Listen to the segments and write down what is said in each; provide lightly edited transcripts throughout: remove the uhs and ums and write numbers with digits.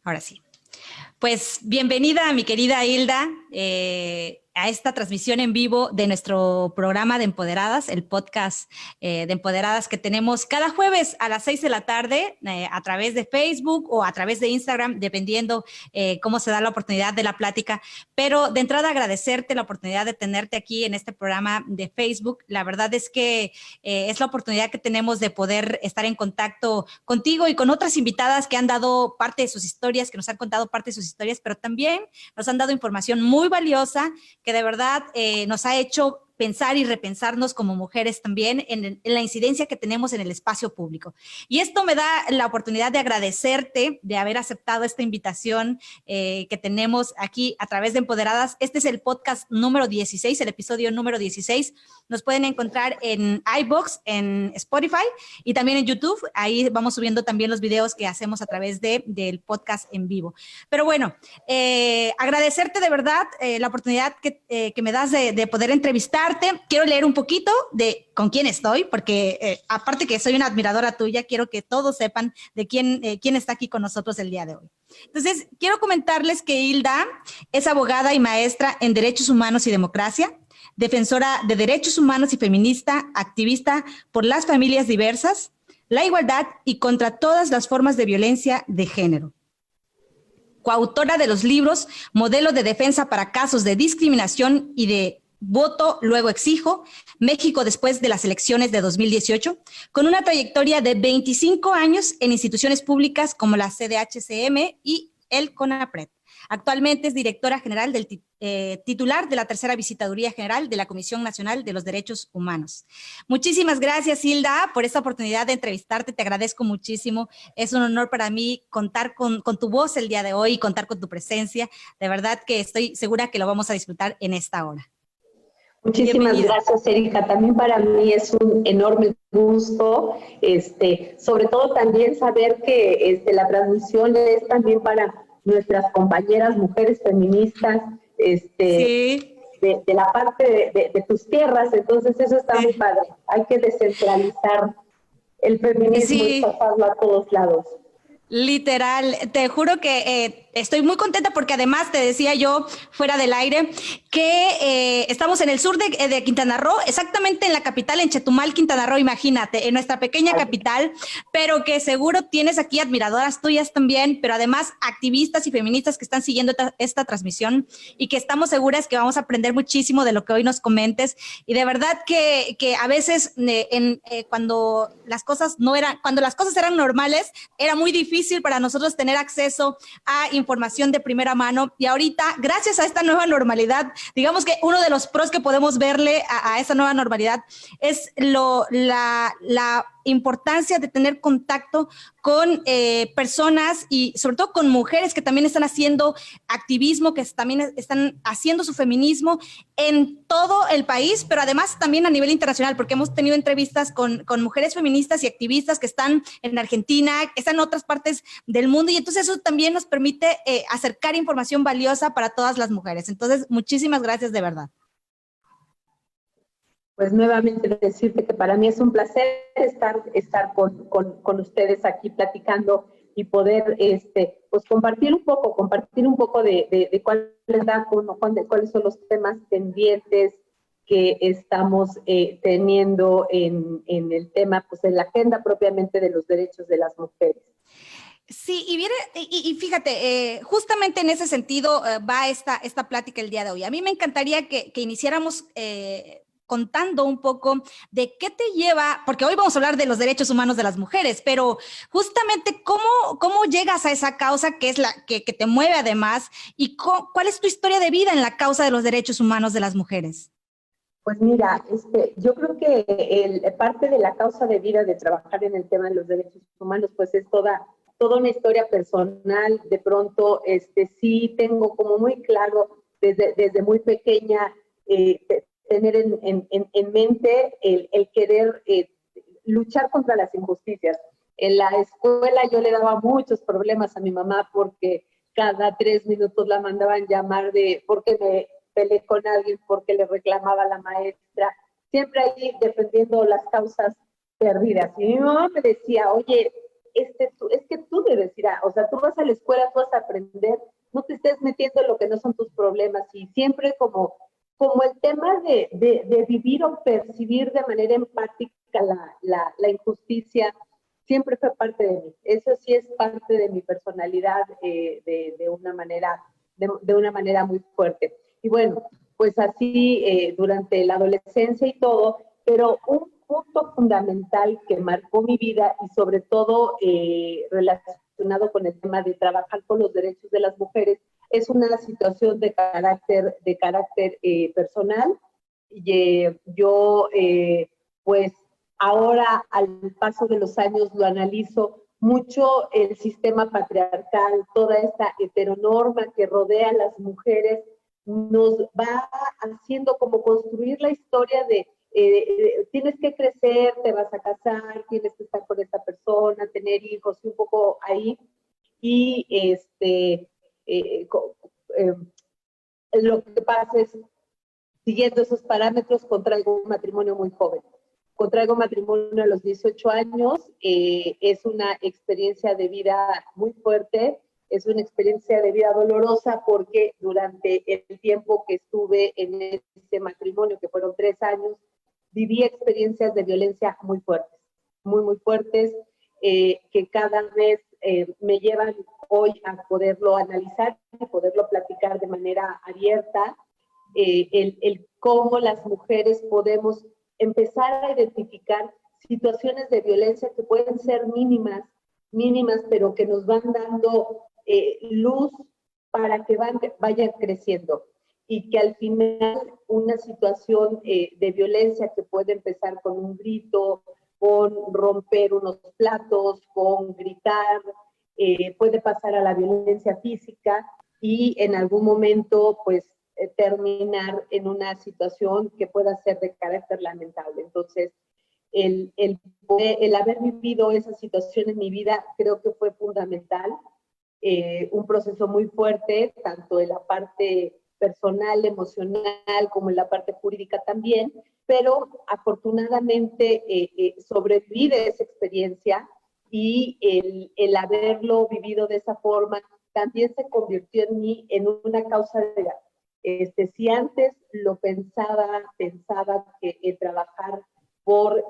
Ahora sí. Pues bienvenida, mi querida Hilda, a esta transmisión en vivo de nuestro programa de Empoderadas, el podcast de Empoderadas que tenemos cada jueves a las 6 de la tarde a través de Facebook o a través de Instagram, dependiendo cómo se da la oportunidad de la plática. Pero de entrada agradecerte la oportunidad de tenerte aquí en este programa de Facebook. La verdad es que es la oportunidad que tenemos de poder estar en contacto contigo y con otras invitadas que han dado parte de sus historias, que nos han contado parte de sus historias, pero también nos han dado información muy valiosa que de verdad nos ha hecho pensar y repensarnos como mujeres también en la incidencia que tenemos en el espacio público. Y esto me da la oportunidad de agradecerte de haber aceptado esta invitación que tenemos aquí a través de Empoderadas. Este es el podcast número 16, el episodio número 16. Nos pueden encontrar en iVoox, en Spotify y también en YouTube. Ahí vamos subiendo también los videos que hacemos a través del podcast en vivo. Pero bueno, agradecerte de verdad la oportunidad que me das de poder entrevistarte. Quiero leer un poquito de con quién estoy, porque aparte que soy una admiradora tuya, quiero que todos sepan de quién está aquí con nosotros el día de hoy. Entonces, quiero comentarles que Hilda es abogada y maestra en Derechos Humanos y Democracia, defensora de derechos humanos y feminista, activista por las familias diversas, la igualdad y contra todas las formas de violencia de género. Coautora de los libros Modelo de Defensa para Casos de Discriminación y de Voto, luego exijo, México después de las elecciones de 2018, con una trayectoria de 25 años en instituciones públicas como la CDHCM y el CONAPRED. Actualmente es directora general titular de la tercera visitaduría general de la Comisión Nacional de los Derechos Humanos. Muchísimas gracias, Hilda, por esta oportunidad de entrevistarte. Te agradezco muchísimo. Es un honor para mí contar con tu voz el día de hoy y contar con tu presencia. De verdad que estoy segura que lo vamos a disfrutar en esta hora. Muchísimas gracias, Erika. También para mí es un enorme gusto, sobre todo también saber que la transmisión es también para nuestras compañeras mujeres feministas, sí. de la parte de tus tierras, entonces eso está muy padre. Hay que descentralizar el feminismo y pasarlo a todos lados. Literal, te juro que estoy muy contenta porque además te decía yo fuera del aire que estamos en el sur de Quintana Roo, exactamente en la capital, en Chetumal, Quintana Roo, imagínate, en nuestra pequeña capital, pero que seguro tienes aquí admiradoras tuyas también, pero además activistas y feministas que están siguiendo esta transmisión y que estamos seguras que vamos a aprender muchísimo de lo que hoy nos comentes. Y de verdad que a veces cuando las cosas eran normales, era muy difícil para nosotros tener acceso a información de primera mano, y ahorita, gracias a esta nueva normalidad, digamos que uno de los pros que podemos verle a esa nueva normalidad es la importancia de tener contacto con personas y sobre todo con mujeres que también están haciendo activismo, que también están haciendo su feminismo en todo el país, pero además también a nivel internacional, porque hemos tenido entrevistas con mujeres feministas y activistas que están en Argentina, que están en otras partes del mundo, y entonces eso también nos permite acercar información valiosa para todas las mujeres. Entonces, muchísimas gracias de verdad. Pues nuevamente decirte que para mí es un placer estar con ustedes aquí platicando y poder pues compartir un poco de cuáles son los temas pendientes que estamos teniendo en el tema, pues en la agenda propiamente de los derechos de las mujeres. Sí, y fíjate, justamente en ese sentido va esta plática el día de hoy. A mí me encantaría que iniciáramos contando un poco de qué te lleva, porque hoy vamos a hablar de los derechos humanos de las mujeres, pero justamente cómo llegas a esa causa que es la que te mueve además, y cuál es tu historia de vida en la causa de los derechos humanos de las mujeres. Pues mira, yo creo que parte de la causa de vida de trabajar en el tema de los derechos humanos, pues es toda una historia personal. De pronto, sí tengo como muy claro desde muy pequeña tener en mente el querer luchar contra las injusticias. En la escuela yo le daba muchos problemas a mi mamá porque cada 3 minutos la mandaban llamar porque me peleé con alguien, porque le reclamaba a la maestra, siempre ahí defendiendo las causas perdidas. Y mi mamá me decía, oye, es que tú debes ir o sea, tú vas a la escuela, tú vas a aprender, no te estés metiendo en lo que no son tus problemas, y siempre como el tema de vivir o percibir de manera empática la injusticia, siempre fue parte de mí. Eso sí es parte de mi personalidad de una manera muy fuerte. Y bueno, pues así durante la adolescencia y todo, pero un punto fundamental que marcó mi vida y sobre todo relacionado con el tema de trabajar con los derechos de las mujeres es una situación de carácter personal. Yo, pues ahora al paso de los años lo analizo mucho el sistema patriarcal, toda esta heteronorma que rodea a las mujeres, nos va haciendo como construir la historia de tienes que crecer, te vas a casar, tienes que estar con esta persona, tener hijos, y un poco ahí. Y eh, eh, lo que pasa es, siguiendo esos parámetros, contraigo un matrimonio muy joven. Contraigo matrimonio a los 18 años, es una experiencia de vida muy fuerte, es una experiencia de vida dolorosa porque durante el tiempo que estuve en ese matrimonio, que fueron 3 años, viví experiencias de violencia muy fuertes, muy fuertes, que cada vez me llevan hoy a poderlo analizar y poderlo platicar de manera abierta, el cómo las mujeres podemos empezar a identificar situaciones de violencia que pueden ser mínimas, pero que nos van dando luz para que vayan creciendo, y que al final una situación de violencia que puede empezar con un grito, con romper unos platos, con gritar, puede pasar a la violencia física y en algún momento pues terminar en una situación que pueda ser de carácter lamentable. Entonces, el haber vivido esa situación en mi vida creo que fue fundamental, un proceso muy fuerte, tanto en la parte personal, emocional, como en la parte jurídica también, pero afortunadamente sobreviví de esa experiencia, y el haberlo vivido de esa forma también se convirtió en mí en una causa de si antes lo pensaba que trabajar por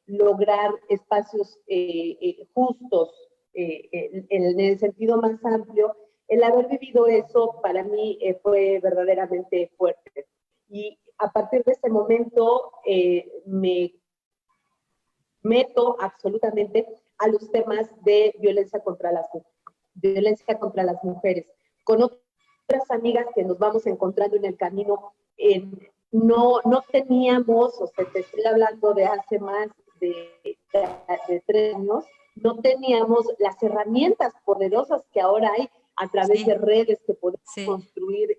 lograr espacios justos en el sentido más amplio, el haber vivido eso para mí fue verdaderamente fuerte. Y a partir de ese momento me meto absolutamente a los temas de violencia contra las mujeres. Con otras amigas que nos vamos encontrando en el camino, no teníamos, o sea, te estoy hablando de hace más de 3 años, no teníamos las herramientas poderosas que ahora hay a través de redes que podemos construir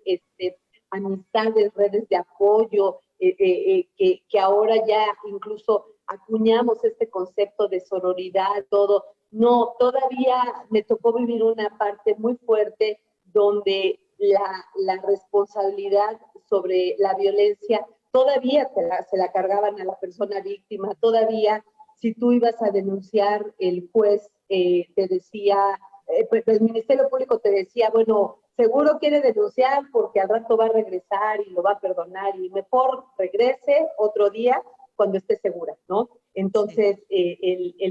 amistades, redes de apoyo, que ahora ya incluso acuñamos este concepto de sororidad, todo. No, todavía me tocó vivir una parte muy fuerte donde la responsabilidad sobre la violencia todavía se la cargaban a la persona víctima, todavía si tú ibas a denunciar, el juez te decía, pues el Ministerio Público te decía, bueno, seguro quiere denunciar porque al rato va a regresar y lo va a perdonar, y mejor regrese otro día cuando esté segura, ¿no? Entonces,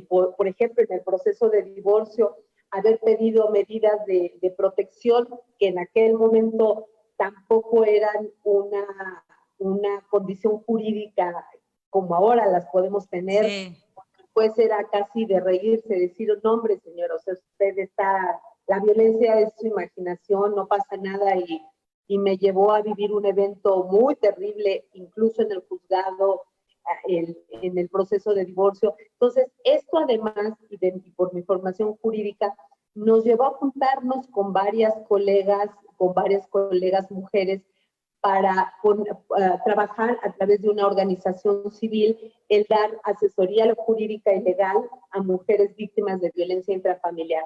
por ejemplo, en el proceso de divorcio, haber pedido medidas de protección que en aquel momento tampoco eran una condición jurídica como ahora las podemos tener, pues era casi de reírse, decir, no hombre señor, o sea, usted está, la violencia es su imaginación, no pasa nada, y me llevó a vivir un evento muy terrible, incluso en el juzgado, en el proceso de divorcio. Entonces, esto además, y por mi formación jurídica, nos llevó a juntarnos con varias colegas mujeres para trabajar a través de una organización civil, el dar asesoría jurídica y legal a mujeres víctimas de violencia intrafamiliar,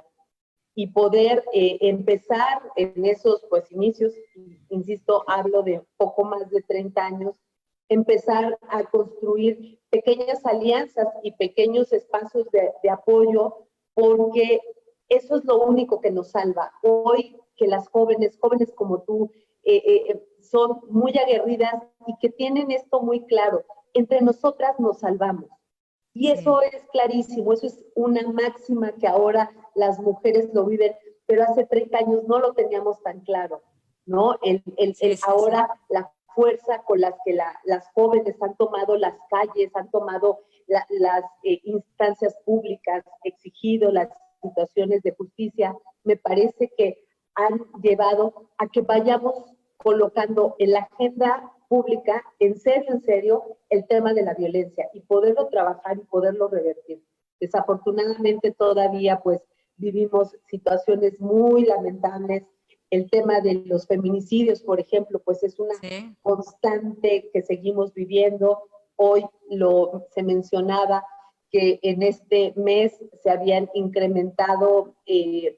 y poder empezar en esos pues inicios, insisto, hablo de poco más de 30 años, empezar a construir pequeñas alianzas y pequeños espacios de apoyo porque eso es lo único que nos salva. Hoy que las jóvenes como tú, son muy aguerridas y que tienen esto muy claro, entre nosotras nos salvamos. Y eso sí, es clarísimo, eso es una máxima que ahora las mujeres lo viven, pero hace 30 años no lo teníamos tan claro, ¿no? Ahora la fuerza con las que las jóvenes han tomado las calles, han tomado las instancias públicas, exigido las situaciones de justicia, me parece que han llevado a que vayamos colocando en la agenda pública, en serio, el tema de la violencia y poderlo trabajar y poderlo revertir. Desafortunadamente todavía pues vivimos situaciones muy lamentables. El tema de los feminicidios, por ejemplo, pues es una constante que seguimos viviendo. Hoy se mencionaba que en este mes se habían incrementado,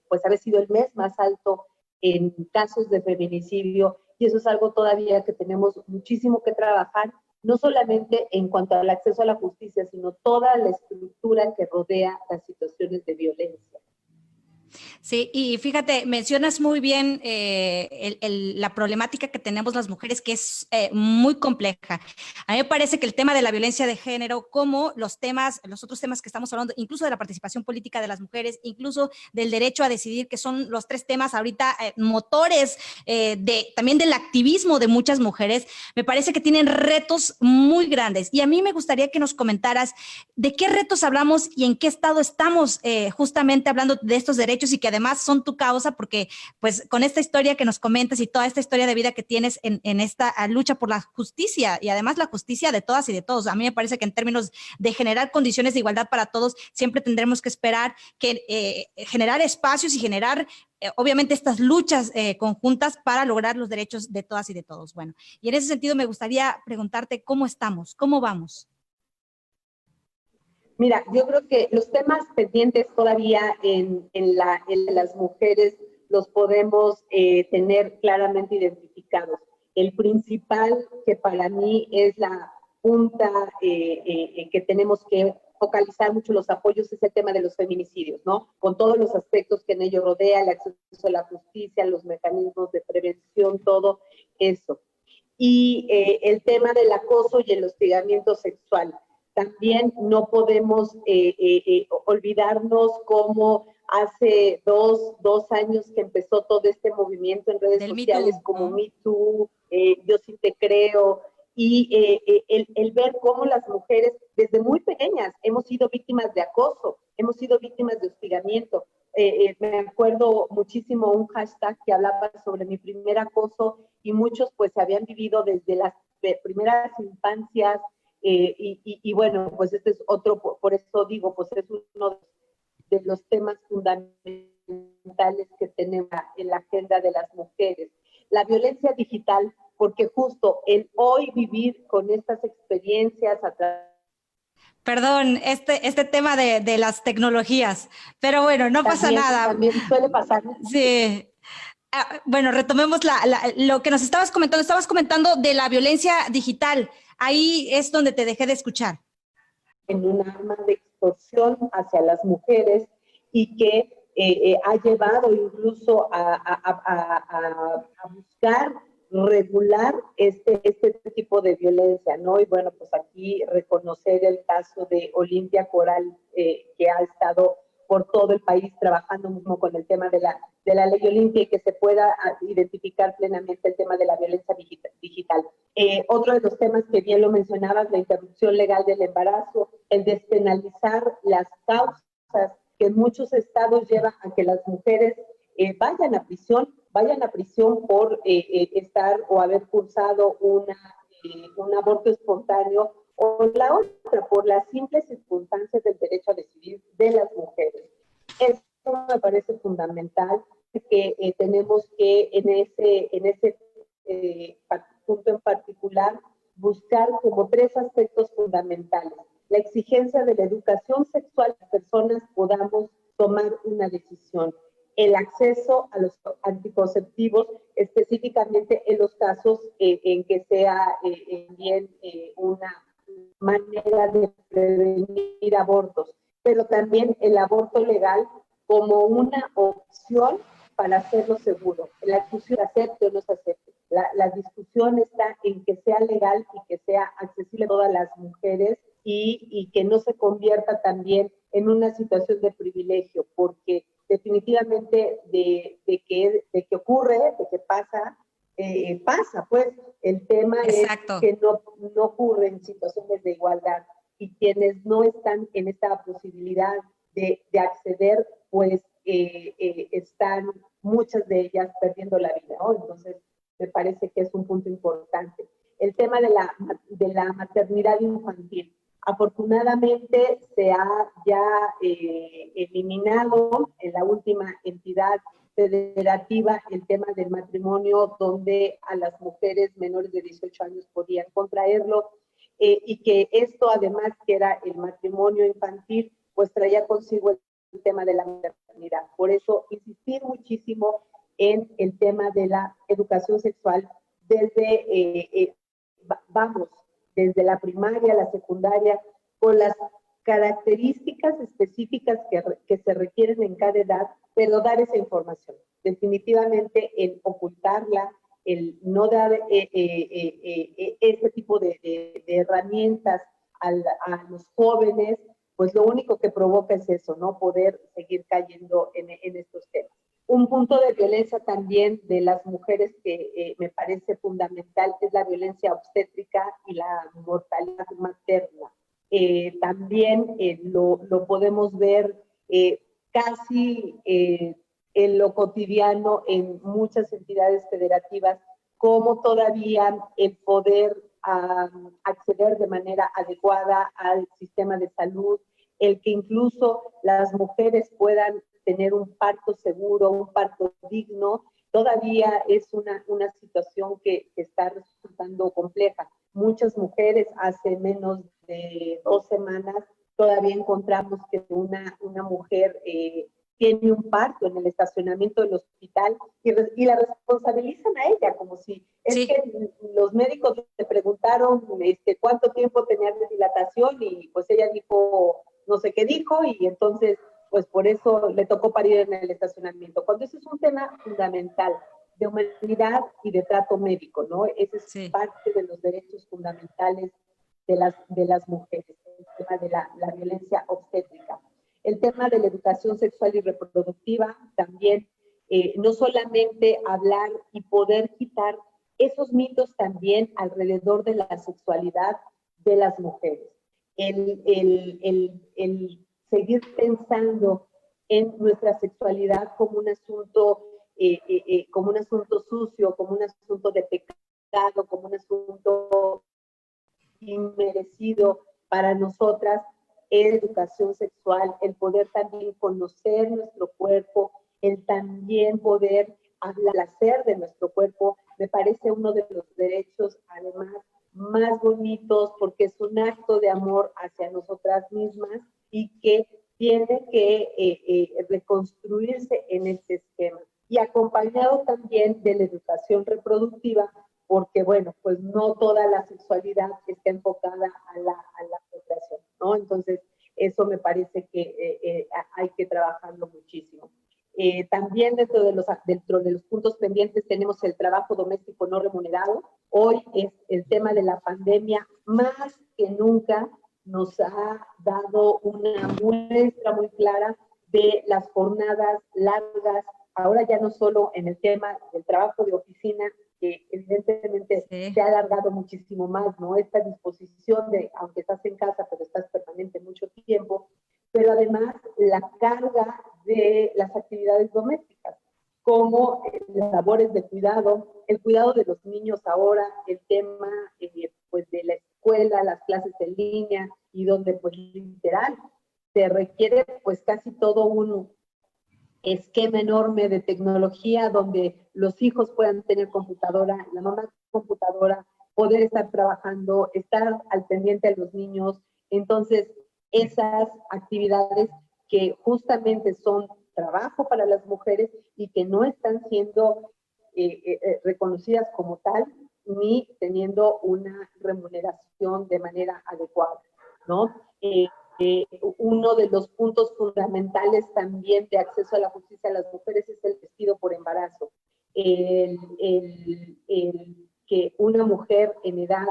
pues había sido el mes más alto en casos de feminicidio, y eso es algo todavía que tenemos muchísimo que trabajar, no solamente en cuanto al acceso a la justicia, sino toda la estructura que rodea las situaciones de violencia. Sí, y fíjate, mencionas muy bien la problemática que tenemos las mujeres, que es muy compleja. A mí me parece que el tema de la violencia de género, como los otros temas que estamos hablando, incluso de la participación política de las mujeres, incluso del derecho a decidir, que son los 3 temas ahorita motores también del activismo de muchas mujeres, me parece que tienen retos muy grandes. Y a mí me gustaría que nos comentaras de qué retos hablamos y en qué estado estamos justamente hablando de estos derechos, y que además son tu causa, porque pues con esta historia que nos comentas y toda esta historia de vida que tienes en esta lucha por la justicia, y además la justicia de todas y de todos. A mí me parece que en términos de generar condiciones de igualdad para todos, siempre tendremos que esperar que generar espacios y generar obviamente estas luchas conjuntas para lograr los derechos de todas y de todos. Bueno, y en ese sentido me gustaría preguntarte cómo estamos, cómo vamos. Mira, yo creo que los temas pendientes todavía en las mujeres los podemos tener claramente identificados. El principal, que para mí es la punta que tenemos que focalizar mucho los apoyos, es el tema de los feminicidios, ¿no? Con todos los aspectos que en ello rodea, el acceso a la justicia, los mecanismos de prevención, todo eso. Y el tema del acoso y el hostigamiento sexual. También no podemos olvidarnos cómo hace dos años que empezó todo este movimiento en redes sociales como Me Too, Yo Sí Te Creo, y el ver cómo las mujeres desde muy pequeñas hemos sido víctimas de acoso, hemos sido víctimas de hostigamiento. Me acuerdo muchísimo un hashtag que hablaba sobre mi primer acoso, y muchos pues se habían vivido desde las primeras infancias, y bueno, pues este es otro, por eso digo, pues es uno de los temas fundamentales que tenemos en la agenda de las mujeres. La violencia digital, porque justo el hoy vivir con estas experiencias a través... Perdón, este tema de las tecnologías, pero bueno, no pasa nada. También suele pasar. Sí. Bueno, retomemos lo que nos estabas comentando de la violencia digital. Ahí es donde te dejé de escuchar. En un arma de extorsión hacia las mujeres, y que ha llevado incluso a buscar regular este tipo de violencia, ¿no? Y bueno, pues aquí reconocer el caso de Olimpia Coral, que ha estado por todo el país trabajando mismo con el tema de la ley Olimpia, y que se pueda identificar plenamente el tema de la violencia digital. Otro de los temas que bien lo mencionabas, la interrupción legal del embarazo, el despenalizar las causas que en muchos estados llevan a que las mujeres vayan a prisión por estar o haber cursado un aborto espontáneo, o la otra, por las simples circunstancias del derecho a decidir de las mujeres. Esto me parece fundamental, que tenemos que en ese punto en particular buscar como 3 aspectos fundamentales. La exigencia de la educación sexual, las personas podamos tomar una decisión. El acceso a los anticonceptivos, específicamente en los casos en que sea bien una manera de prevenir abortos. pero también el aborto legal como una opción para hacerlo seguro. La discusión acepte o no se acepte. La discusión está en que sea legal y que sea accesible a todas las mujeres y que no se convierta también en una situación de privilegio, porque definitivamente de que ocurre, de que pasa, pasa, pues el tema Exacto. es que no ocurre en situaciones de igualdad y quienes no están en esta posibilidad de acceder, pues están muchas de ellas perdiendo la vida, ¿no? Entonces, me parece que es un punto importante. El tema de la maternidad infantil. Afortunadamente se ha ya eliminado en la última entidad federativa el tema del matrimonio, donde a las mujeres menores de 18 años podían contraerlo, y que esto además que era el matrimonio infantil, pues traía consigo el tema de la maternidad. Por eso insistir muchísimo en el tema de la educación sexual desde, vamos, desde la primaria, la secundaria, con las características específicas que se requieren en cada edad, pero dar esa información. Definitivamente el ocultarla, el no dar ese tipo de herramientas a los jóvenes, pues lo único que provoca es eso, ¿no? Poder seguir cayendo en estos temas. Un punto de violencia también de las mujeres que me parece fundamental es la violencia obstétrica y la mortalidad materna. También lo podemos ver casi en lo cotidiano en muchas entidades federativas, como todavía el poder acceder de manera adecuada al sistema de salud, el que incluso las mujeres puedan tener un parto seguro, un parto digno, todavía es una situación que está resultando compleja. Muchas mujeres hace menos de 2 semanas todavía encontramos que una mujer tiene un parto en el estacionamiento del hospital y la responsabilizan a ella, como si es Sí. que los médicos le preguntaron cuánto tiempo tenía de dilatación y pues ella dijo, no sé qué dijo, y entonces pues por eso le tocó parir en el estacionamiento. Cuando ese es un tema fundamental de humanidad y de trato médico, ¿no? Ese es Sí. parte de los derechos fundamentales de las mujeres, el tema de la violencia obstétrica. El tema de la educación sexual y reproductiva también, no solamente hablar y poder quitar esos mitos también alrededor de la sexualidad de las mujeres. El seguir pensando en nuestra sexualidad como un asunto sucio, como un asunto de pecado, como un asunto inmerecido para nosotras, educación sexual, el poder también conocer nuestro cuerpo, el también poder hacer de nuestro cuerpo, me parece uno de los derechos además más bonitos porque es un acto de amor hacia nosotras mismas y que tiene que reconstruirse en este esquema. Y acompañado también de la educación reproductiva, porque, bueno, pues no toda la sexualidad está enfocada a la procreación, ¿no? Entonces, eso me parece que hay que trabajarlo muchísimo. También dentro de los puntos pendientes tenemos el trabajo doméstico no remunerado. Hoy es el tema de la pandemia, más que nunca nos ha dado una muestra muy clara de las jornadas largas, ahora ya no solo en el tema del trabajo de oficina, que evidentemente se ha alargado muchísimo más, ¿no? Esta disposición de, aunque estás en casa, pero estás permanente mucho tiempo, pero además la carga de las actividades domésticas, como las labores de cuidado, el cuidado de los niños ahora, el tema pues de la escuela, las clases en línea, y donde pues literal se requiere pues casi todo un esquema enorme de tecnología donde los hijos puedan tener computadora, la mamá computadora, poder estar trabajando, estar al pendiente de los niños. Entonces, esas actividades que justamente son trabajo para las mujeres y que no están siendo reconocidas como tal ni teniendo una remuneración de manera adecuada, ¿no? Uno de los puntos fundamentales también de acceso a la justicia a las mujeres es el despido por embarazo. El que una mujer en edad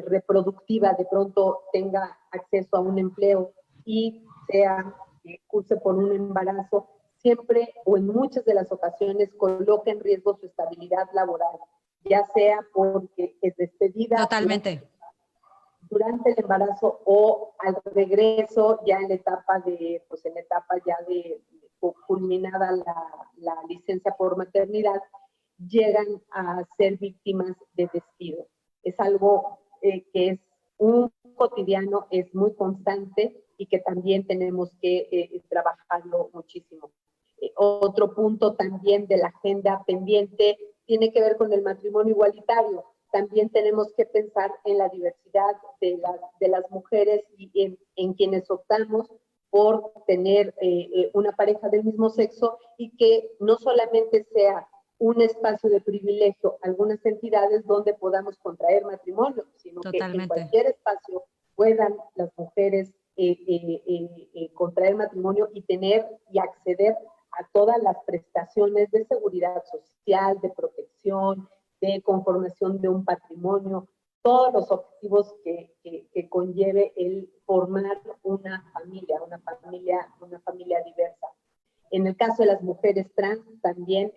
reproductiva de pronto tenga acceso a un empleo y curse por un embarazo, siempre o en muchas de las ocasiones coloca en riesgo su estabilidad laboral, ya sea porque es despedida. Totalmente. Durante el embarazo o al regreso ya en la etapa ya de culminada la licencia por maternidad, llegan a ser víctimas de despido. Es algo que es un cotidiano, es muy constante y que también tenemos que trabajarlo muchísimo. Otro punto también de la agenda pendiente tiene que ver con el matrimonio igualitario. También tenemos que pensar en la diversidad de las mujeres y en quienes optamos por tener una pareja del mismo sexo y que no solamente sea un espacio de privilegio, algunas entidades donde podamos contraer matrimonio, sino Totalmente. que en cualquier espacio puedan las mujeres contraer matrimonio y tener y acceder a todas las prestaciones de seguridad social, de protección, de conformación de un patrimonio, todos los objetivos que conlleve el formar una familia diversa. En el caso de las mujeres trans, también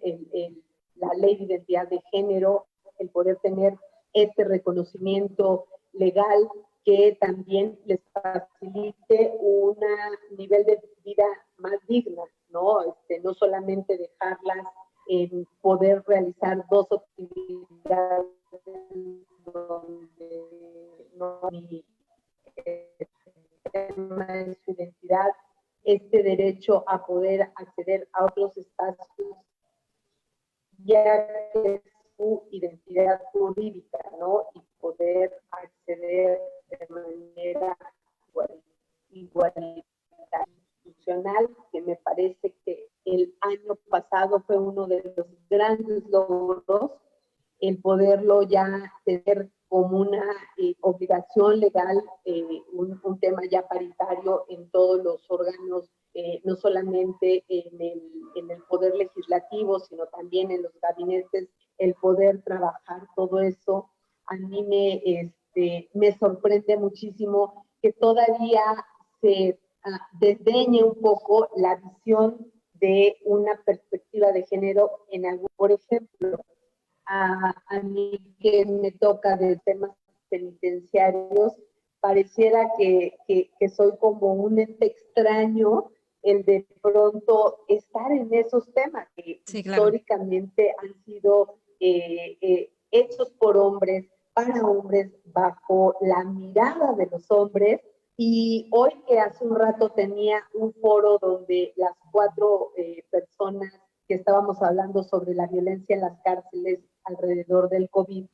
la ley de identidad de género, el poder tener este reconocimiento legal que también les facilite un nivel de vida más digna, ¿no? No solamente dejarlas en poder realizar dos actividades donde no hay tema de su identidad, este derecho a poder acceder a otros espacios, ya que es su identidad jurídica, ¿no? Y poder acceder de manera igualitaria, institucional, que me parece que el año pasado fue uno de los grandes logros, el poderlo ya tener como una obligación legal, un tema ya paritario en todos los órganos, no solamente en el poder legislativo, sino también en los gabinetes, el poder trabajar todo eso. A mí me sorprende muchísimo que todavía se desdeñe un poco la visión de una perspectiva de género en algún, por ejemplo, a mí que me toca de temas penitenciarios, pareciera que soy como un ente extraño el de pronto estar en esos temas que sí, históricamente claro, han sido hechos por hombres, para hombres, bajo la mirada de los hombres. Y hoy que hace un rato tenía un foro donde las 4 personas que estábamos hablando sobre la violencia en las cárceles alrededor del COVID,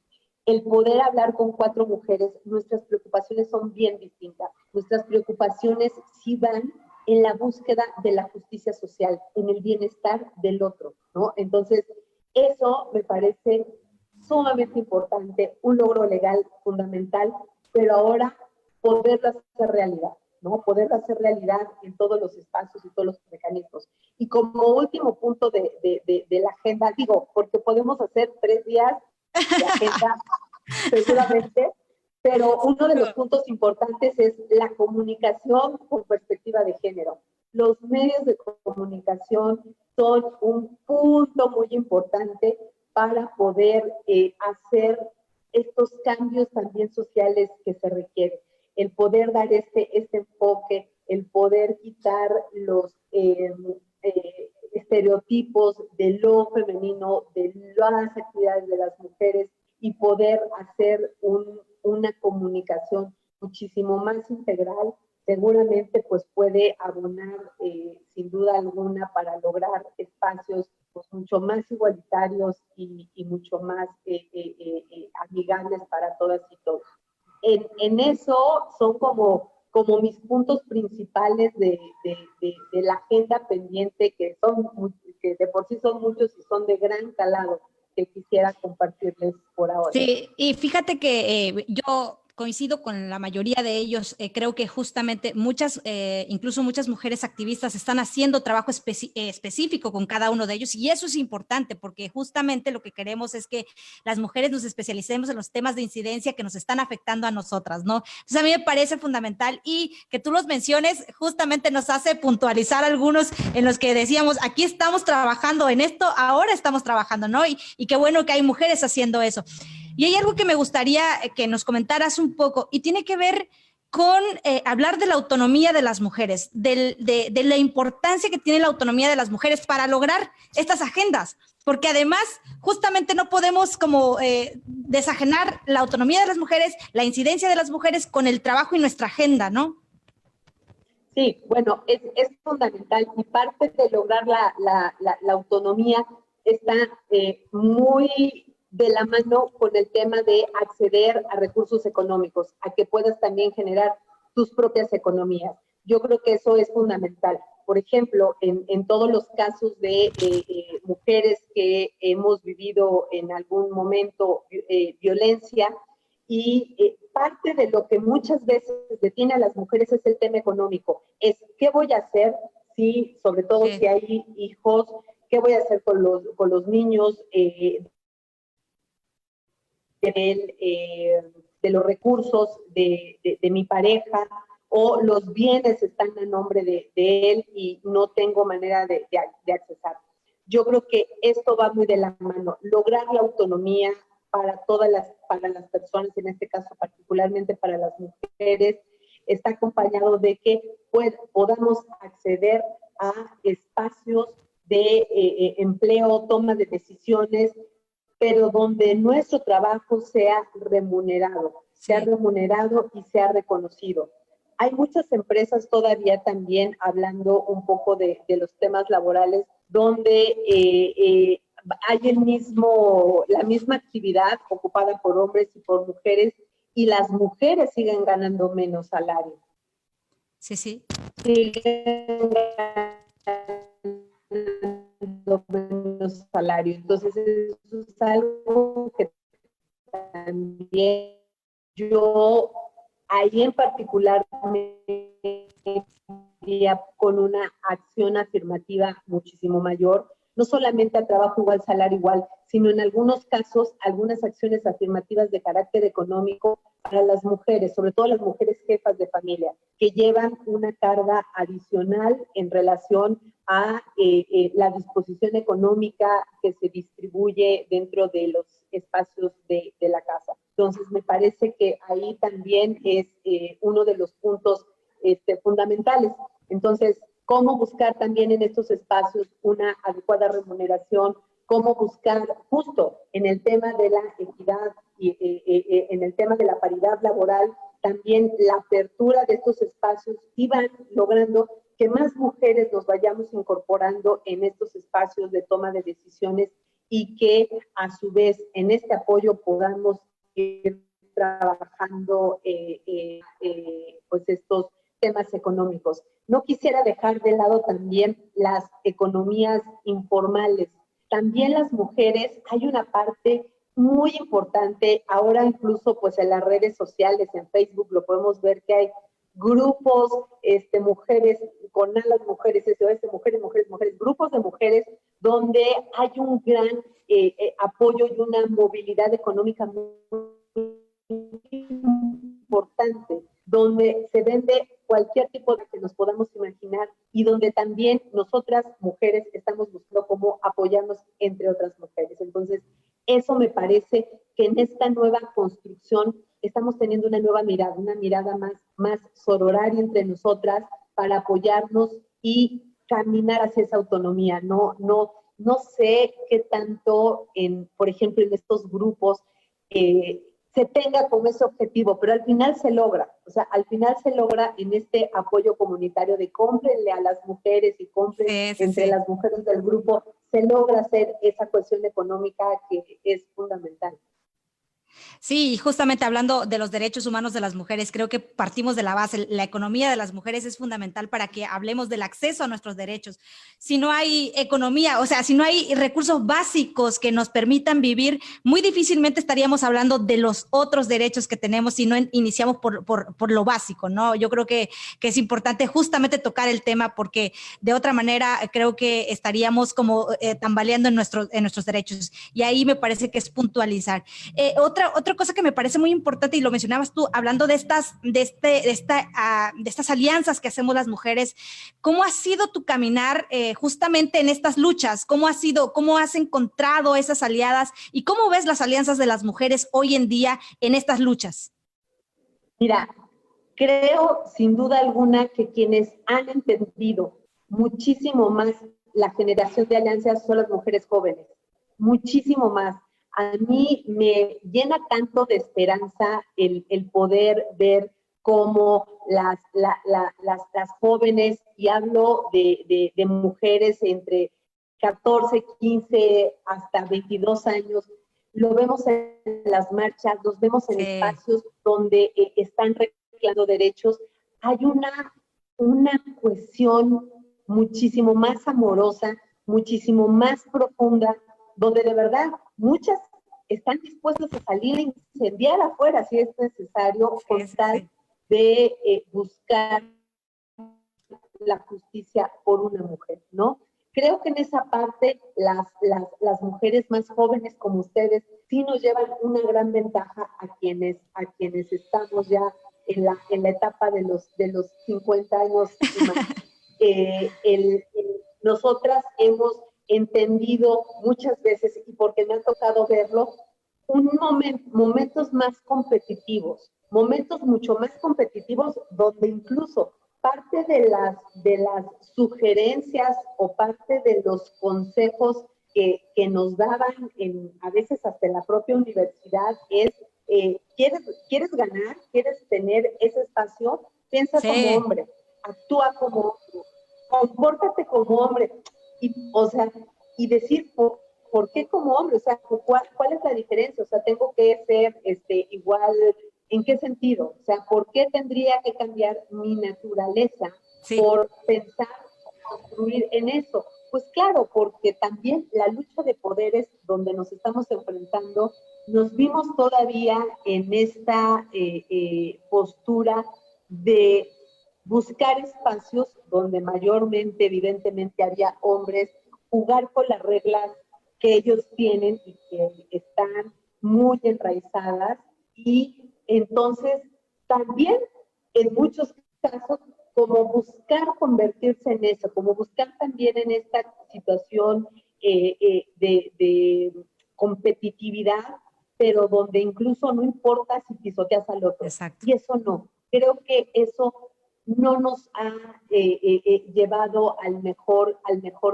el poder hablar con 4 mujeres, nuestras preocupaciones son bien distintas. Nuestras preocupaciones sí van en la búsqueda de la justicia social, en el bienestar del otro, ¿no? Entonces, eso me parece sumamente importante, un logro legal fundamental, pero ahora poderlo hacer realidad, ¿no? Poderlo hacer realidad en todos los espacios y todos los mecanismos. Y como último punto de la agenda, digo, porque podemos hacer 3 días de agenda seguramente, pero uno de los puntos importantes es la comunicación con perspectiva de género. Los medios de comunicación son un punto muy importante para poder hacer estos cambios también sociales que se requieren. El poder dar este enfoque, el poder quitar los estereotipos de lo femenino, de las actividades de las mujeres y poder hacer una comunicación muchísimo más integral, seguramente pues puede abonar sin duda alguna para lograr espacios pues, mucho más igualitarios y mucho más amigables para todas y todos. En eso son como mis puntos principales de la agenda pendiente, que de por sí son muchos y son de gran calado, que quisiera compartirles por ahora. Sí, y fíjate que yo coincido con la mayoría de ellos. Creo que justamente incluso muchas mujeres activistas están haciendo trabajo específico con cada uno de ellos, y eso es importante porque justamente lo que queremos es que las mujeres nos especialicemos en los temas de incidencia que nos están afectando a nosotras, ¿no? Entonces a mí me parece fundamental, y que tú los menciones justamente nos hace puntualizar algunos en los que decíamos, aquí estamos trabajando en esto, ahora estamos trabajando, ¿no? Y qué bueno que hay mujeres haciendo eso. Y hay algo que me gustaría que nos comentaras un poco, y tiene que ver con hablar de la autonomía de las mujeres, de la importancia que tiene la autonomía de las mujeres para lograr estas agendas, porque además justamente no podemos como desajenar la autonomía de las mujeres, la incidencia de las mujeres con el trabajo y nuestra agenda, ¿no? Sí, bueno, es fundamental, y parte de lograr la autonomía está muy de la mano con el tema de acceder a recursos económicos, a que puedas también generar tus propias economías. Yo creo que eso es fundamental. Por ejemplo, en todos los casos de mujeres que hemos vivido en algún momento violencia, y parte de lo que muchas veces detiene a las mujeres es el tema económico. Es, ¿qué voy a hacer si, sobre todo si hay hijos, qué voy a hacer con los niños? De los recursos de mi pareja, o los bienes están a nombre de él y no tengo manera de accesar. Yo creo que esto va muy de la mano, lograr la autonomía para para las personas, en este caso particularmente para las mujeres, está acompañado de que podamos acceder a espacios de empleo, toma de decisiones, pero donde nuestro trabajo sea remunerado y sea reconocido. Hay muchas empresas todavía también, hablando un poco de los temas laborales, donde hay la misma actividad ocupada por hombres y por mujeres, y las mujeres siguen ganando menos salario. Sí, sí. Siguen ganando menos salario. Entonces, eso es algo que también yo ahí en particular me iría con una acción afirmativa muchísimo mayor, no solamente a trabajo igual, salario igual, sino en algunos casos, algunas acciones afirmativas de carácter económico para las mujeres, sobre todo las mujeres jefas de familia, que llevan una carga adicional en relación a la disposición económica que se distribuye dentro de los espacios de la casa. Entonces, me parece que ahí también es uno de los puntos fundamentales. Entonces, cómo buscar también en estos espacios una adecuada remuneración, cómo buscar justo en el tema de la equidad y en el tema de la paridad laboral, también la apertura de estos espacios, y van logrando que más mujeres nos vayamos incorporando en estos espacios de toma de decisiones, y que a su vez en este apoyo podamos ir trabajando pues estos temas económicos. No quisiera dejar de lado también las economías informales. También las mujeres, hay una parte muy importante, ahora incluso pues en las redes sociales, en Facebook lo podemos ver, que hay grupos, mujeres, con alas mujeres, SOS, mujeres, grupos de mujeres, donde hay un gran apoyo y una movilidad económica muy importante, donde se vende cualquier tipo de que nos podamos imaginar, y donde también nosotras mujeres estamos buscando cómo apoyarnos entre otras mujeres. Entonces, eso me parece que en esta nueva construcción estamos teniendo una nueva mirada, una mirada más sororaria entre nosotras, para apoyarnos y caminar hacia esa autonomía. No sé qué tanto, por ejemplo, en estos grupos se tenga como ese objetivo, pero al final se logra. O sea, al final se logra en este apoyo comunitario de cómprenle a las mujeres y compren entre las mujeres del grupo, se logra hacer esa cuestión económica que es fundamental. Sí, justamente hablando de los derechos humanos de las mujeres, creo que partimos de la base. La economía de las mujeres es fundamental para que hablemos del acceso a nuestros derechos. Si no hay economía, o sea, si no hay recursos básicos que nos permitan vivir, muy difícilmente estaríamos hablando de los otros derechos que tenemos si no iniciamos por lo básico, ¿no? Yo creo que es importante justamente tocar el tema porque de otra manera creo que estaríamos como tambaleando en nuestros derechos. Y ahí me parece que es puntualizar. Otra cosa que me parece muy importante, y lo mencionabas tú, hablando de estas alianzas que hacemos las mujeres, ¿cómo ha sido tu caminar justamente en estas luchas? ¿Cómo has encontrado esas aliadas y cómo ves las alianzas de las mujeres hoy en día en estas luchas? Mira, creo sin duda alguna que quienes han entendido muchísimo más la generación de alianzas son las mujeres jóvenes, muchísimo más. A mí me llena tanto de esperanza el poder ver cómo las jóvenes, y hablo de mujeres entre 14, 15 hasta 22 años, lo vemos en las marchas, los vemos en espacios donde están reclamando derechos. Hay una cohesión muchísimo más amorosa, muchísimo más profunda, donde de verdad muchas están dispuestas a salir a incendiar afuera si es necesario, con tal de buscar la justicia por una mujer, ¿no? Creo que en esa parte las mujeres más jóvenes como ustedes sí nos llevan una gran ventaja a quienes estamos ya en la etapa de los 50 años y más. Nosotras hemos entendido muchas veces, y porque me ha tocado verlo, momentos más competitivos, momentos mucho más competitivos donde incluso parte de las sugerencias o parte de los consejos que nos daban a veces hasta en la propia universidad es, ¿quieres ganar? ¿Quieres tener ese espacio? Piensa como hombre, actúa como hombre, compórtate como hombre. O sea, y decir, ¿por qué como hombre? O sea, ¿cuál es la diferencia? O sea, tengo que ser igual. ¿En qué sentido? O sea, ¿por qué tendría que cambiar mi naturaleza por pensar, construir en eso? Pues claro, porque también la lucha de poderes donde nos estamos enfrentando, nos vimos todavía en esta postura de buscar espacios donde mayormente, evidentemente, había hombres, jugar con las reglas que ellos tienen y que están muy enraizadas, y entonces también en muchos casos como buscar convertirse en eso, como buscar también en esta situación de competitividad, pero donde incluso no importa si pisoteas al otro. Exacto. Y eso no. Creo que eso no nos ha llevado al mejor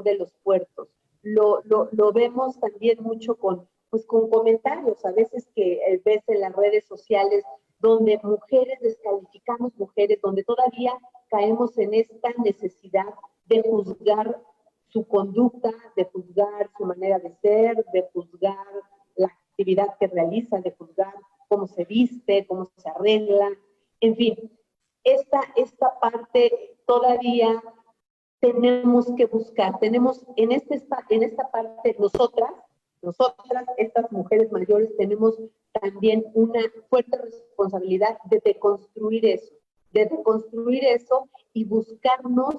de los puertos. Lo vemos también mucho con comentarios, a veces que ves en las redes sociales, donde mujeres descalificamos mujeres, donde todavía caemos en esta necesidad de juzgar su conducta, de juzgar su manera de ser, de juzgar la actividad que realiza, de juzgar cómo se viste, cómo se arregla, en fin. Esta parte todavía tenemos que buscar, tenemos en esta parte nosotras, estas mujeres mayores, tenemos también una fuerte responsabilidad de deconstruir eso y buscarnos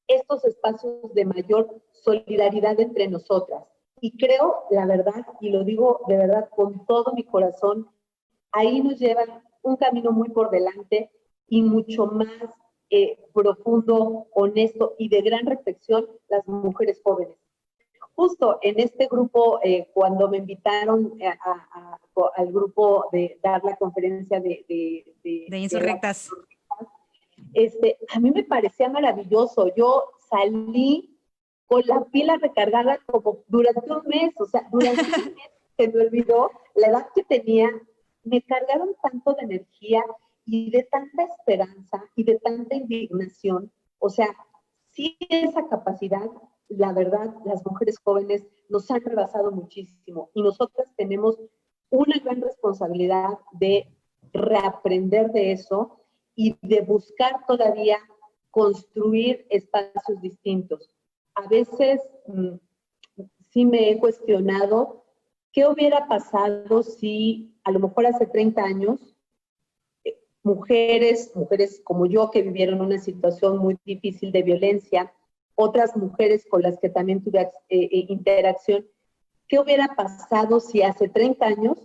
estos espacios de mayor solidaridad entre nosotras. Y creo, la verdad, y lo digo de verdad con todo mi corazón, ahí nos llevan un camino muy por delante y mucho más profundo, honesto y de gran reflexión las mujeres jóvenes. Justo en este grupo, cuando me invitaron al grupo de dar la conferencia de Insurrectas, a mí me parecía maravilloso. Yo salí con la pila recargada como durante un mes, o sea, durante un mes se me olvidó la edad que tenía, me cargaron tanto de energía y de tanta esperanza y de tanta indignación. O sea, sí, esa capacidad, la verdad, las mujeres jóvenes nos han rebasado muchísimo y nosotras tenemos una gran responsabilidad de reaprender de eso y de buscar todavía construir espacios distintos. A veces sí me he cuestionado qué hubiera pasado si a lo mejor hace 30 años mujeres como yo que vivieron una situación muy difícil de violencia, otras mujeres con las que también tuve interacción, ¿qué hubiera pasado si hace 30 años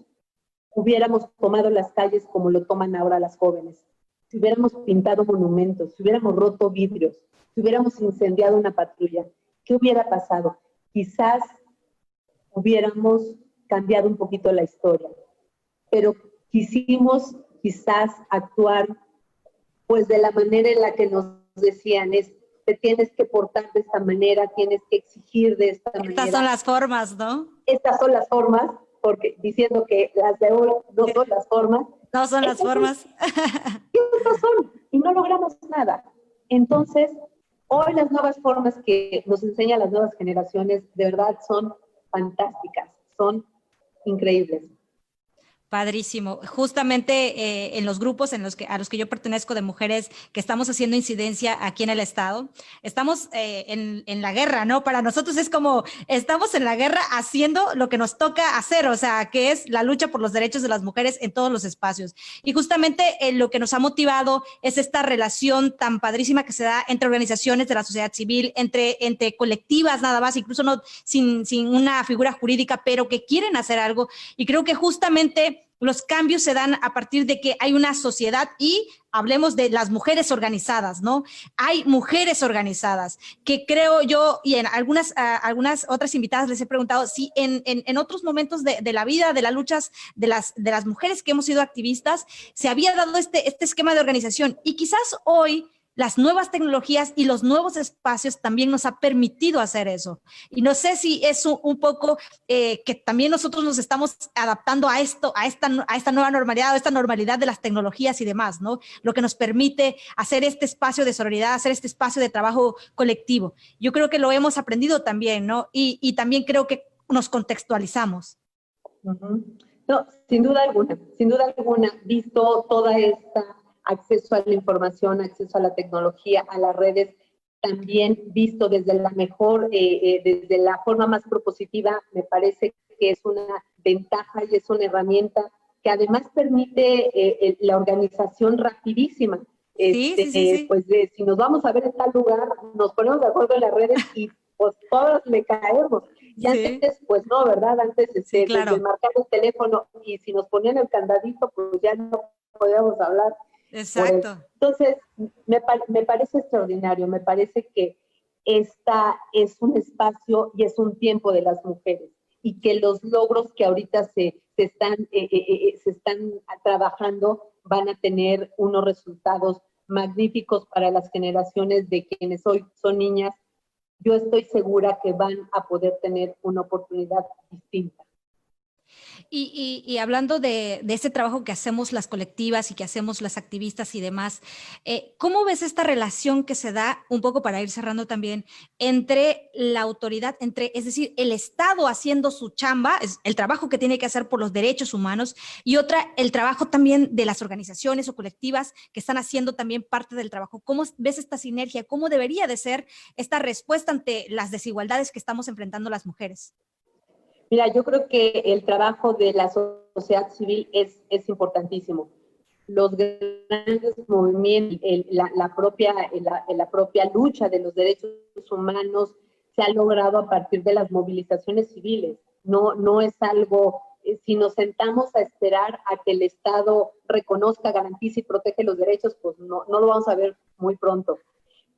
hubiéramos tomado las calles como lo toman ahora las jóvenes? Si hubiéramos pintado monumentos, si hubiéramos roto vidrios, si hubiéramos incendiado una patrulla, ¿qué hubiera pasado? Quizás hubiéramos cambiado un poquito la historia, pero quisimos quizás actuar pues de la manera en la que nos decían, te tienes que portar de esta manera, tienes que exigir de esta manera. Estas son las formas, ¿no? Estas son las formas, porque diciendo que las de hoy no son las formas. No son las formas. Estas son, y no logramos nada. Entonces, hoy las nuevas formas que nos enseñan las nuevas generaciones, de verdad son fantásticas, son increíbles. Padrísimo. Justamente en los grupos a los que yo pertenezco de mujeres que estamos haciendo incidencia aquí en el estado, estamos en la guerra, ¿no? Para nosotros es como estamos en la guerra haciendo lo que nos toca hacer, o sea, que es la lucha por los derechos de las mujeres en todos los espacios. Y justamente lo que nos ha motivado es esta relación tan padrísima que se da entre organizaciones de la sociedad civil, entre colectivas nada más, incluso no sin una figura jurídica, pero que quieren hacer algo. Y creo que justamente los cambios se dan a partir de que hay una sociedad y hablemos de las mujeres organizadas, ¿no? Hay mujeres organizadas que creo yo, y en algunas otras invitadas les he preguntado si en otros momentos de la vida, de las luchas de las mujeres que hemos sido activistas, se había dado este esquema de organización. Y quizás hoy las nuevas tecnologías y los nuevos espacios también nos ha permitido hacer eso. Y no sé si es un poco que también nosotros nos estamos adaptando a esta nueva normalidad, a esta normalidad de las tecnologías y demás, ¿no? Lo que nos permite hacer este espacio de sororidad, hacer este espacio de trabajo colectivo. Yo creo que lo hemos aprendido también, ¿no? Y también creo que nos contextualizamos. No, sin duda alguna, visto toda esta acceso a la información, acceso a la tecnología, a las redes, también visto desde desde la forma más propositiva, me parece que es una ventaja y es una herramienta que además permite la organización rapidísima. Sí. Pues si nos vamos a ver en tal lugar, nos ponemos de acuerdo en las redes y pues todos le caemos. Y antes, pues no, ¿verdad? Antes claro. desde marcar el teléfono y si nos ponían el candadito, pues ya no podíamos hablar. Exacto. Entonces, me parece extraordinario, me parece que esta es un espacio y es un tiempo de las mujeres y que los logros que ahorita se están trabajando van a tener unos resultados magníficos para las generaciones de quienes hoy son niñas. Yo estoy segura que van a poder tener una oportunidad distinta. Y hablando de ese trabajo que hacemos las colectivas y que hacemos las activistas y demás, ¿cómo ves esta relación que se da, un poco para ir cerrando también, entre la autoridad, es decir, el Estado haciendo su chamba, el trabajo que tiene que hacer por los derechos humanos, y otra, el trabajo también de las organizaciones o colectivas que están haciendo también parte del trabajo? ¿Cómo ves esta sinergia? ¿Cómo debería de ser esta respuesta ante las desigualdades que estamos enfrentando las mujeres? Mira, yo creo que el trabajo de la sociedad civil es importantísimo. Los grandes movimientos, la propia lucha de los derechos humanos se ha logrado a partir de las movilizaciones civiles. No es algo, si nos sentamos a esperar a que el Estado reconozca, garantice y protege los derechos, pues no lo vamos a ver muy pronto.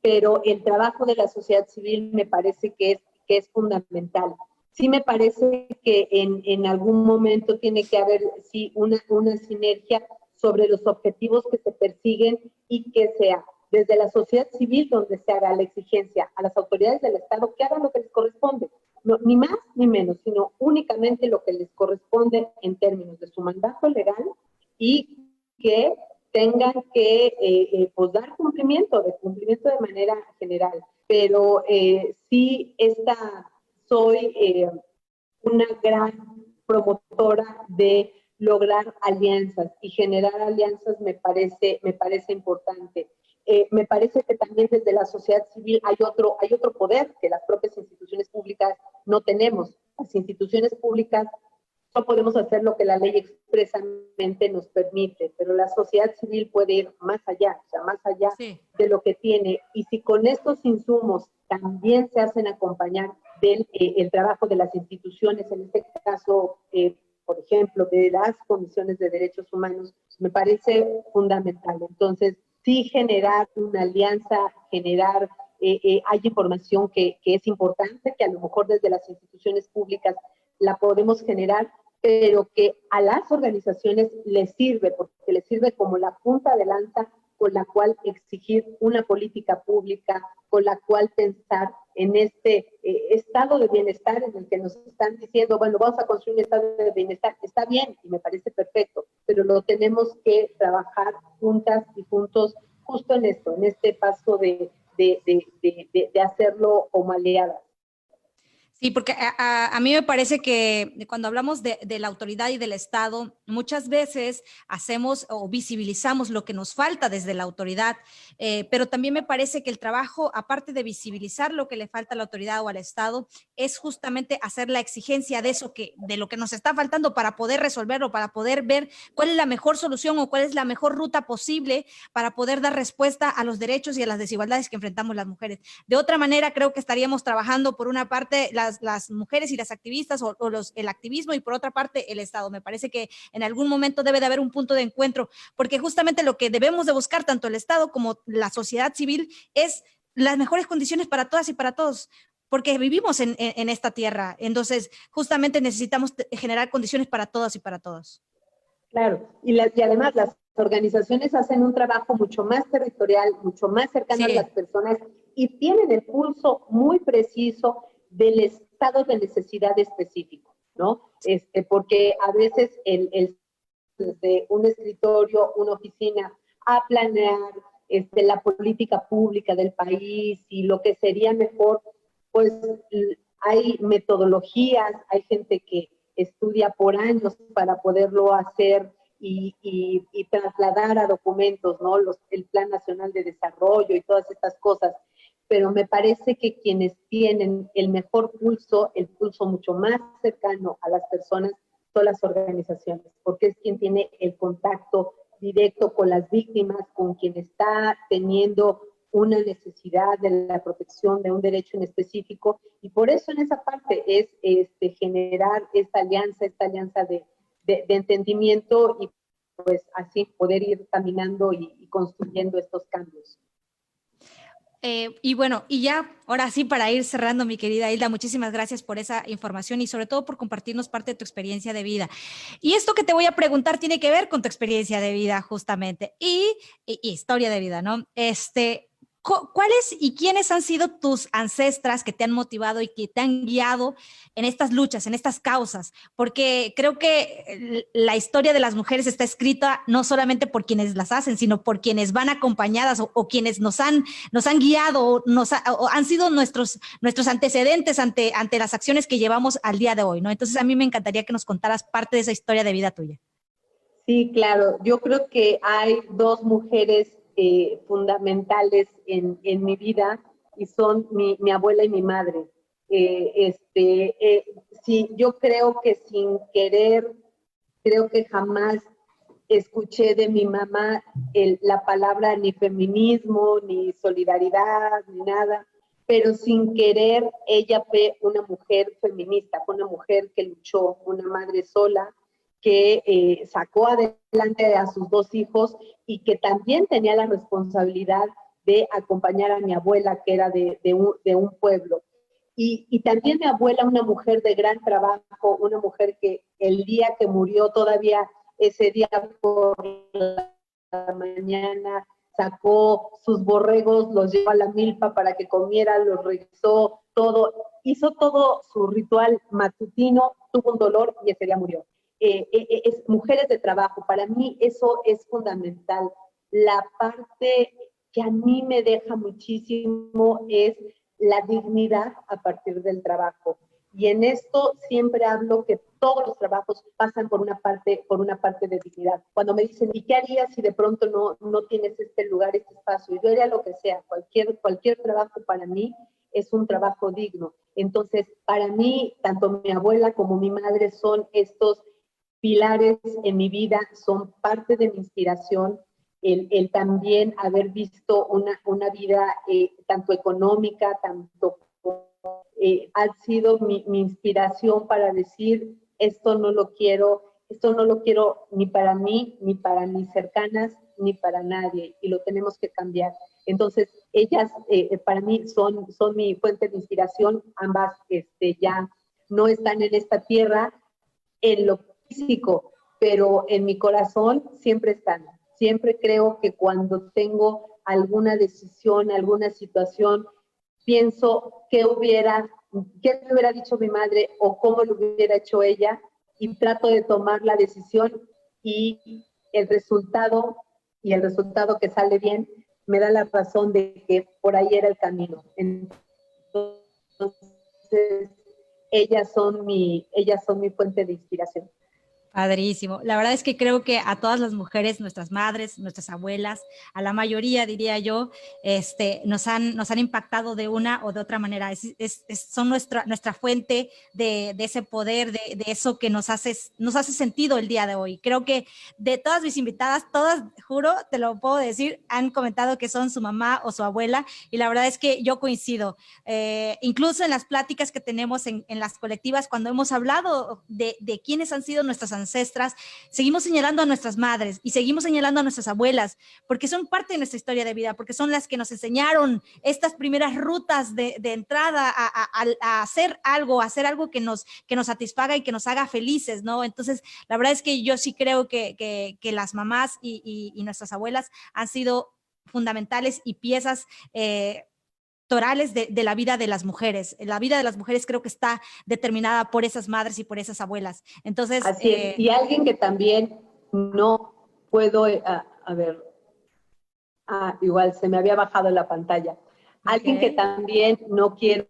Pero el trabajo de la sociedad civil me parece que es fundamental. Sí me parece que en algún momento tiene que haber, sí, una sinergia sobre los objetivos que se persiguen y que sea desde la sociedad civil donde se haga la exigencia a las autoridades del Estado que hagan lo que les corresponde. No, ni más ni menos, sino únicamente lo que les corresponde en términos de su mandato legal y que tengan que pues dar cumplimiento de manera general. Pero sí soy una gran promotora de lograr alianzas, y generar alianzas me parece importante. Me parece que también desde la sociedad civil hay otro poder que las propias instituciones públicas no tenemos. Las instituciones públicas no podemos hacer lo que la ley expresamente nos permite, pero la sociedad civil puede ir más allá, o sea, más allá Sí. de lo que tiene. Y si con estos insumos también se hacen acompañar del el trabajo de las instituciones, en este caso, por ejemplo, de las comisiones de derechos humanos, me parece fundamental. Entonces, sí, generar una alianza, generar, hay información que es importante, que a lo mejor desde las instituciones públicas la podemos generar, pero que a las organizaciones les sirve, porque les sirve como la punta de lanza con la cual exigir una política pública, con la cual pensar en este estado de bienestar en el que nos están diciendo, bueno, vamos a construir un estado de bienestar. Está bien y me parece perfecto, pero lo tenemos que trabajar juntas y juntos justo en esto, en este paso de hacerlo como aliadas. Sí, porque a mí me parece que cuando hablamos de la autoridad y del Estado, muchas veces hacemos o visibilizamos lo que nos falta desde la autoridad, pero también me parece que el trabajo, aparte de visibilizar lo que le falta a la autoridad o al Estado, es justamente hacer la exigencia de eso de lo que nos está faltando para poder resolverlo, para poder ver cuál es la mejor solución o cuál es la mejor ruta posible para poder dar respuesta a los derechos y a las desigualdades que enfrentamos las mujeres. De otra manera, creo que estaríamos trabajando por una parte las mujeres y las activistas o el activismo, y por otra parte el Estado. Me parece que en algún momento debe de haber un punto de encuentro, porque justamente lo que debemos de buscar tanto el Estado como la sociedad civil es las mejores condiciones para todas y para todos, porque vivimos en esta tierra. Entonces, justamente necesitamos generar condiciones para todas y para todos. Claro, y además las organizaciones hacen un trabajo mucho más territorial, mucho más cercano a Sí. las personas, y tienen el pulso muy preciso del estado de necesidad específico, ¿no? Porque a veces desde un escritorio, una oficina, a planear la política pública del país y lo que sería mejor, pues hay metodologías, hay gente que estudia por años para poderlo hacer y trasladar a documentos, ¿no? El Plan Nacional de Desarrollo y todas estas cosas. Pero me parece que quienes tienen el mejor pulso, el pulso mucho más cercano a las personas, son las organizaciones, porque es quien tiene el contacto directo con las víctimas, con quien está teniendo una necesidad de la protección de un derecho en específico, y por eso en esa parte es generar esta alianza de entendimiento, y pues así poder ir caminando y construyendo estos cambios. Y bueno, y ya, ahora sí, para ir cerrando, mi querida Hilda, muchísimas gracias por esa información y sobre todo por compartirnos parte de tu experiencia de vida. Y esto que te voy a preguntar tiene que ver con tu experiencia de vida, justamente, y historia de vida, ¿no? ¿Cuáles y quiénes han sido tus ancestras que te han motivado y que te han guiado en estas luchas, en estas causas? Porque creo que la historia de las mujeres está escrita no solamente por quienes las hacen, sino por quienes van acompañadas o quienes nos han guiado o han sido nuestros antecedentes ante las acciones que llevamos al día de hoy, ¿no? Entonces a mí me encantaría que nos contaras parte de esa historia de vida tuya. Sí, claro. Yo creo que hay dos mujeres fundamentales en mi vida, y son mi abuela y mi madre. Sí, yo creo que sin querer, creo que jamás escuché de mi mamá la palabra ni feminismo, ni solidaridad, ni nada, pero sin querer ella fue una mujer feminista, fue una mujer que luchó, una madre sola, que sacó adelante a sus dos hijos y que también tenía la responsabilidad de acompañar a mi abuela, que era de un pueblo. Y también mi abuela, una mujer de gran trabajo, una mujer que el día que murió, todavía ese día por la mañana, sacó sus borregos, los llevó a la milpa para que comieran, los regresó, todo, hizo todo su ritual matutino, tuvo un dolor y ese día murió. Mujeres de trabajo, para mí eso es fundamental. La parte que a mí me deja muchísimo es la dignidad a partir del trabajo. Y en esto siempre hablo que todos los trabajos pasan por una parte de dignidad. Cuando me dicen, ¿y qué harías si de pronto no tienes este lugar, este espacio? Yo haría lo que sea, cualquier trabajo para mí es un trabajo digno. Entonces, para mí, tanto mi abuela como mi madre son estos pilares en mi vida, son parte de mi inspiración. El también haber visto una vida tanto económica, tanto ha sido mi inspiración para decir, esto no lo quiero ni para mí, ni para mis cercanas, ni para nadie, y lo tenemos que cambiar. Entonces, ellas para mí son mi fuente de inspiración, ambas ya no están en esta tierra, en lo físico, pero en mi corazón siempre están. Siempre creo que cuando tengo alguna decisión, alguna situación, pienso qué me hubiera dicho mi madre o cómo lo hubiera hecho ella, y trato de tomar la decisión, y el resultado que sale bien me da la razón de que por ahí era el camino. Entonces, ellas son mi fuente de inspiración. Padrísimo. La verdad es que creo que a todas las mujeres, nuestras madres, nuestras abuelas, a la mayoría, diría yo, nos han impactado de una o de otra manera. Son nuestra fuente de ese poder, de eso que nos hace sentido el día de hoy. Creo que de todas mis invitadas, todas, juro, te lo puedo decir, han comentado que son su mamá o su abuela, y la verdad es que yo coincido. Incluso en las pláticas que tenemos en las colectivas, cuando hemos hablado de quiénes han sido nuestras ancestras, seguimos señalando a nuestras madres y seguimos señalando a nuestras abuelas, porque son parte de nuestra historia de vida, porque son las que nos enseñaron estas primeras rutas de entrada a hacer algo que nos satisfaga y que nos haga felices, ¿no? Entonces, la verdad es que yo sí creo que las mamás y nuestras abuelas han sido fundamentales y piezas torales de la vida de las mujeres. La vida de las mujeres creo que está determinada por esas madres y por esas abuelas. Entonces, así es. Y alguien que también no puedo, a ver, igual se me había bajado la pantalla. Alguien que también no quiero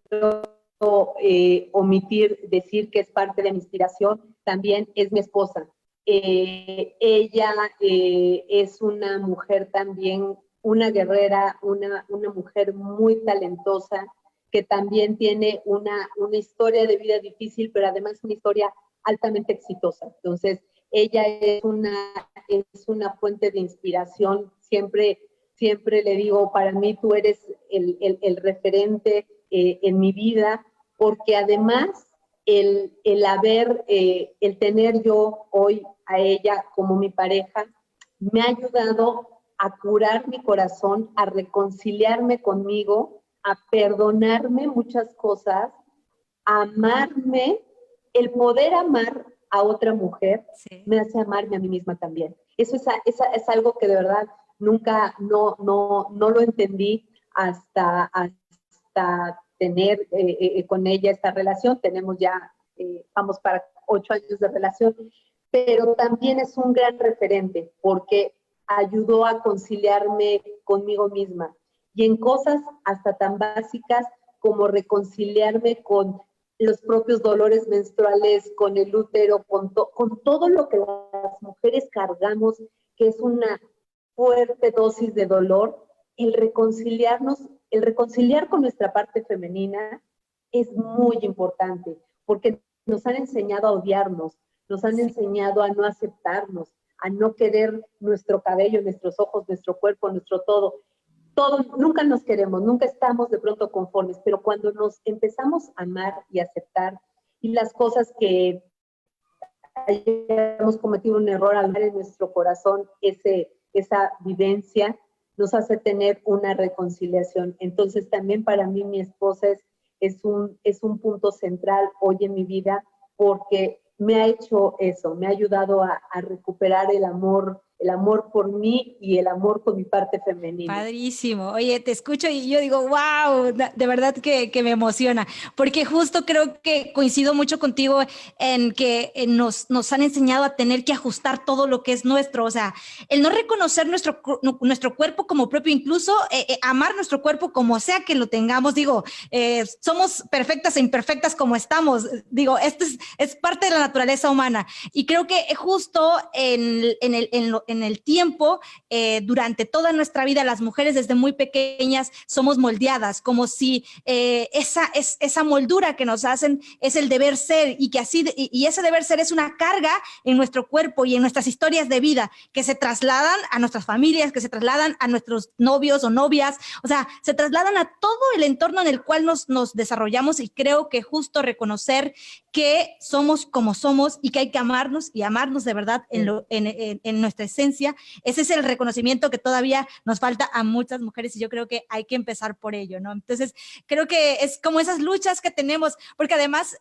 omitir decir que es parte de mi inspiración, también es mi esposa. Ella es una mujer también, una guerrera, una mujer muy talentosa, que también tiene una historia de vida difícil, pero además una historia altamente exitosa. Entonces, ella es una fuente de inspiración. Siempre le digo, para mí tú eres el referente en mi vida, porque además el tener yo hoy a ella como mi pareja me ha ayudado a curar mi corazón, a reconciliarme conmigo, a perdonarme muchas cosas, a amarme. El poder amar a otra mujer me hace amarme a mí misma también. Eso es algo que de verdad nunca, no lo entendí hasta tener con ella esta relación. Tenemos ya, vamos para 8 años de relación, pero también es un gran referente porque ayudó a conciliarme conmigo misma, y en cosas hasta tan básicas como reconciliarme con los propios dolores menstruales, con el útero, con todo lo que las mujeres cargamos, que es una fuerte dosis de dolor. El reconciliar con nuestra parte femenina es muy importante, porque nos han enseñado a odiarnos, nos han enseñado a no aceptarnos, a no querer nuestro cabello, nuestros ojos, nuestro cuerpo, nuestro todo. Nunca nos queremos, nunca estamos de pronto conformes, pero cuando nos empezamos a amar y aceptar, y las cosas que hayamos cometido un error al ver en nuestro corazón esa vivencia, nos hace tener una reconciliación. Entonces también para mí mi esposa es un punto central hoy en mi vida, porque me ha hecho eso, me ha ayudado a recuperar el amor el amor por mí y el amor con mi parte femenina. Padrísimo. Oye, te escucho y yo digo, wow, de verdad que me emociona, porque justo creo que coincido mucho contigo en que nos han enseñado a tener que ajustar todo lo que es nuestro, o sea, el no reconocer nuestro cuerpo como propio, incluso amar nuestro cuerpo como sea que lo tengamos, digo, somos perfectas e imperfectas como estamos, digo, esto es parte de la naturaleza humana, y creo que justo en el tiempo, durante toda nuestra vida, las mujeres desde muy pequeñas somos moldeadas, como si esa moldura que nos hacen es el deber ser, y que así, y ese deber ser es una carga en nuestro cuerpo y en nuestras historias de vida, que se trasladan a nuestras familias, que se trasladan a nuestros novios o novias, o sea, se trasladan a todo el entorno en el cual nos desarrollamos, y creo que justo reconocer que somos como somos y que hay que amarnos y amarnos de verdad en nuestra esencia. Ese es el reconocimiento que todavía nos falta a muchas mujeres, y yo creo que hay que empezar por ello, ¿no? Entonces, creo que es como esas luchas que tenemos, porque además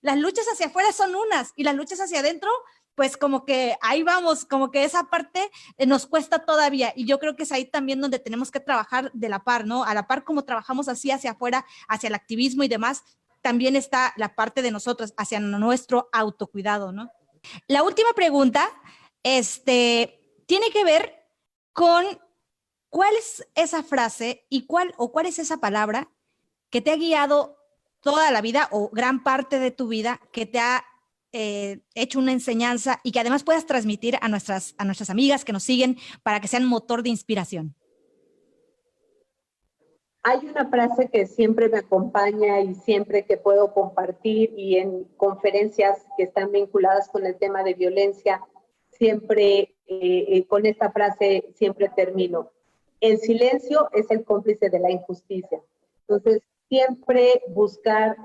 las luchas hacia afuera son unas, y las luchas hacia adentro, pues como que ahí vamos, como que esa parte nos cuesta todavía, y yo creo que es ahí también donde tenemos que trabajar de la par, ¿no? A la par como trabajamos así hacia afuera, hacia el activismo y demás, también está la parte de nosotros, hacia nuestro autocuidado, ¿no? La última pregunta, tiene que ver con cuál es esa frase y cuál es esa palabra que te ha guiado toda la vida o gran parte de tu vida, que te ha hecho una enseñanza y que además puedas transmitir a nuestras amigas que nos siguen para que sean motor de inspiración. Hay una frase que siempre me acompaña y siempre que puedo compartir, y en conferencias que están vinculadas con el tema de violencia, siempre con esta frase siempre termino. El silencio es el cómplice de la injusticia. Entonces, siempre buscar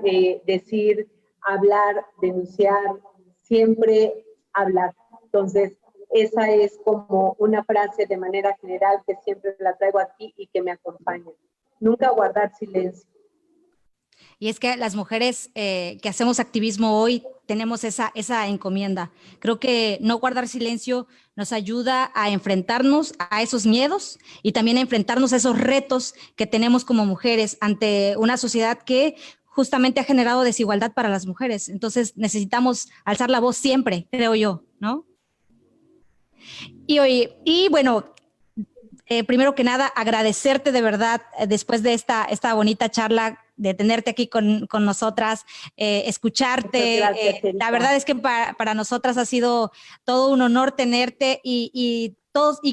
decir, hablar, denunciar, siempre hablar. Entonces, esa es como una frase de manera general que siempre la traigo aquí y que me acompaña. Nunca guardar silencio. Y es que las mujeres que hacemos activismo hoy tenemos esa encomienda. Creo que no guardar silencio nos ayuda a enfrentarnos a esos miedos y también a enfrentarnos a esos retos que tenemos como mujeres ante una sociedad que justamente ha generado desigualdad para las mujeres. Entonces necesitamos alzar la voz siempre, creo yo, ¿no? Y bueno, primero que nada, agradecerte de verdad después de esta bonita charla, de tenerte aquí con nosotras, escucharte. Gracias, la verdad es que para nosotras ha sido todo un honor tenerte y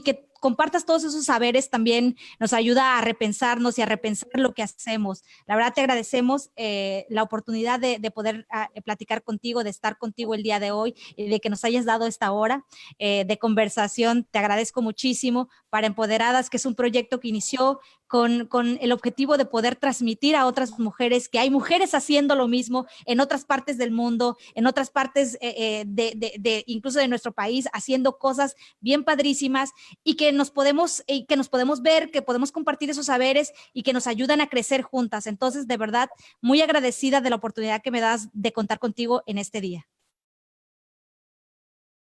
que compartas todos esos saberes también nos ayuda a repensarnos y a repensar lo que hacemos. La verdad te agradecemos la oportunidad de poder platicar contigo, de estar contigo el día de hoy y de que nos hayas dado esta hora de conversación. Te agradezco muchísimo para Empoderadas, que es un proyecto que inició con el objetivo de poder transmitir a otras mujeres que hay mujeres haciendo lo mismo en otras partes del mundo, en otras partes incluso de nuestro país, haciendo cosas bien padrísimas y que nos podemos ver, que podemos compartir esos saberes y que nos ayudan a crecer juntas. Entonces, de verdad, muy agradecida de la oportunidad que me das de contar contigo en este día.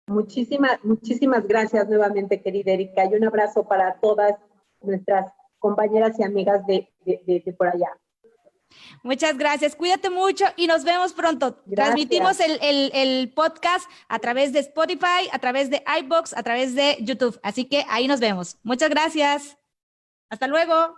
Muchísimas gracias nuevamente, querida Erika, y un abrazo para todas nuestras compañeras y amigas de por allá. Muchas gracias, cuídate mucho y nos vemos pronto. Gracias. Transmitimos el podcast a través de Spotify, a través de iVoox, a través de YouTube, así que ahí nos vemos. Muchas gracias. Hasta luego.